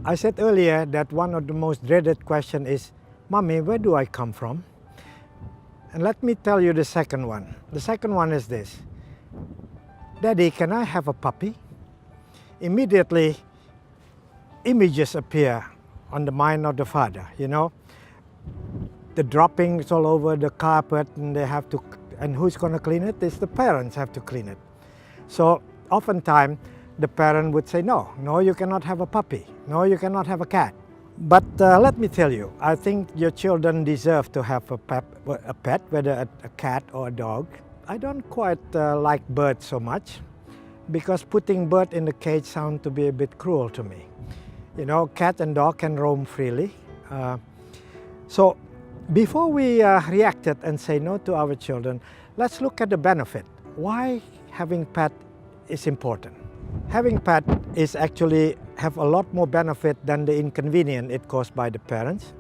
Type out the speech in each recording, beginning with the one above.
I said earlier that one of the most dreaded questions is, Mommy, where do I come from? And let me tell you the second one. The second one is this. Daddy, can I have a puppy? Immediately, images appear on the mind of the father, you know. The droppings all over the carpet, and they have to, and who's going to clean it? It's the parents have to clean it. So oftentimes the parent would say, no, you cannot have a puppy. No, you cannot have a cat. But let me tell you, I think your children deserve to have a pet, whether a cat or a dog. I don't quite like birds so much because putting bird in the cage sounds to be a bit cruel to me. You know, cat and dog can roam freely. So before we reacted and say no to our children, let's look at the benefit. Why having pet is important. Having pet is actually have a lot more benefit than the inconvenience it caused by the parents.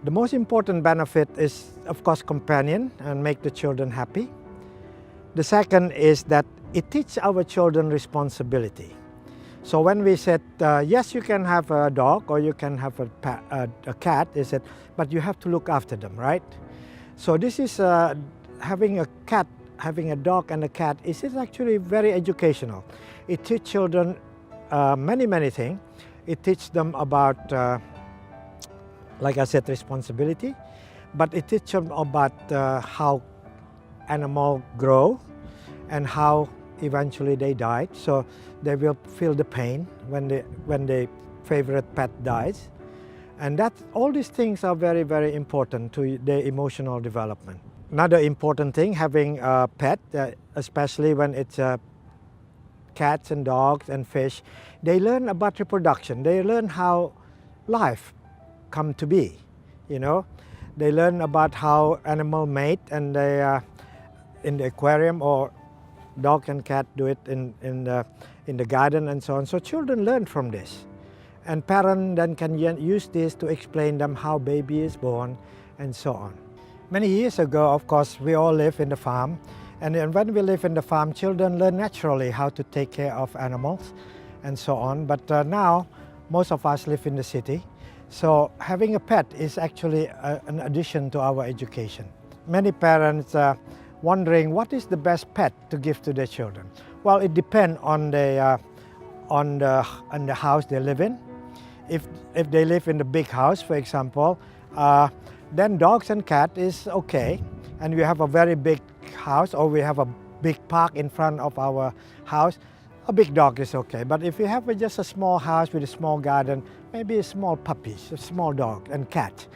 The most important benefit is, of course, companion and make the children happy. The second is that it teaches our children responsibility. So when we said, yes, you can have a dog or you can have a cat, they said, but you have to look after them, right? So this is having a cat, having a dog and a cat is actually very educational. It teaches children many things. It teaches them about, like I said, responsibility, but it teaches them about how animals grow and how eventually they die. So they will feel the pain when their favorite pet dies. And all these things are very important to their emotional development. Another important thing, having a pet, especially when it's cats and dogs and fish, they learn about reproduction. They learn how life come to be, you know. They learn about how animal mate and they in the aquarium, or dog and cat do it in the garden and so on. So children learn from this. And parents then can use this to explain them how baby is born and so on. Many years ago, of course, we all live in the farm. And when we live in the farm, children learn naturally how to take care of animals and so on. But now, most of us live in the city. So having a pet is actually an addition to our education. Many parents are wondering what is the best pet to give to their children. Well, it depends on the house they live in. If they live in the big house, for example, then dogs and cat is okay. And we have a very big house, or we have a big park in front of our house, a big dog is okay. But if you have just a small house with a small garden, maybe a small puppy, a small dog and cat.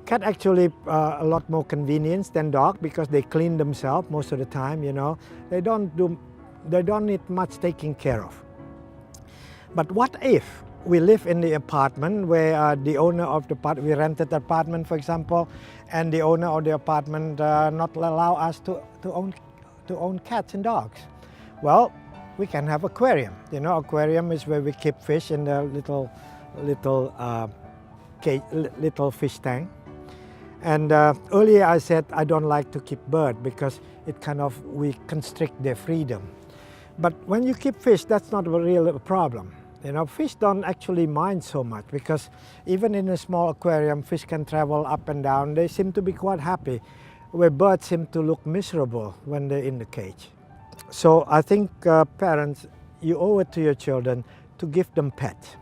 Cat actually a lot more convenience than dog because they clean themselves most of the time, you know. They don't need much taking care of. But what if we live in the apartment where the owner of the apartment, we rented the apartment, for example, and the owner of the apartment not allow us to own cats and dogs? Well, we can have aquarium. You know, aquarium is where we keep fish in the little fish tank. And earlier I said I don't like to keep bird because it we constrict their freedom. But when you keep fish, that's not a real problem. You know, fish don't actually mind so much because even in a small aquarium, fish can travel up and down. They seem to be quite happy, where birds seem to look miserable when they're in the cage. So I think parents, you owe it to your children to give them pet.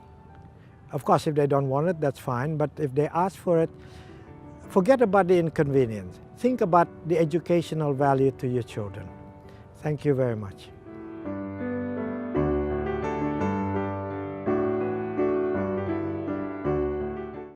Of course, if they don't want it, that's fine. But if they ask for it, forget about the inconvenience. Think about the educational value to your children. Thank you very much.